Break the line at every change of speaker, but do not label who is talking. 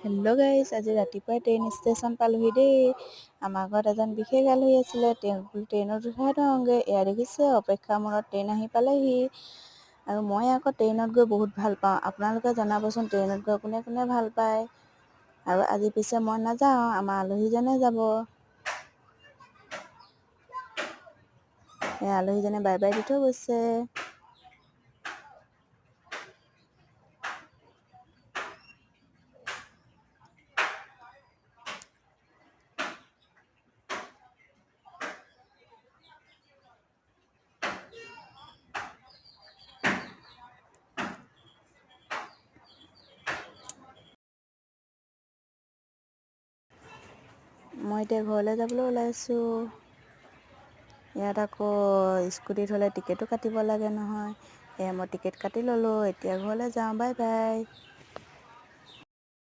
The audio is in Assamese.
হেল্ল' গাইজ, আজি ৰাতিপুৱাই ট্ৰেইন ষ্টেচন পালোহি দেই। আমাৰ ঘৰত এজন বিশেষ আলহী আছিলে। ট্ৰেইনত উঠাই থওঁগৈ। এয়া দেখিছে অপেক্ষা মূৰত ট্ৰেইন আহি পালেহি। আৰু মই আকৌ ট্ৰেইনত গৈ বহুত ভাল পাওঁ। আপোনালোকে জনাবচোন ট্ৰেইনত গৈ কোনে কোনে ভাল পায়। আৰু আজি পিছে মই নাযাওঁ, আমাৰ আলহীজনে যাব। এই আলহীজনে বাই বাই দি থৈ গৈছে। মই এতিয়া ঘৰলৈ যাবলৈ ওলাইছোঁ। ইয়াত আকৌ স্কুটিত হ'লে টিকেটো কাটিব লাগে নহয়। মই টিকেট কাটি ল'লোঁ। এতিয়া ঘৰলৈ যাওঁ। Bye bye.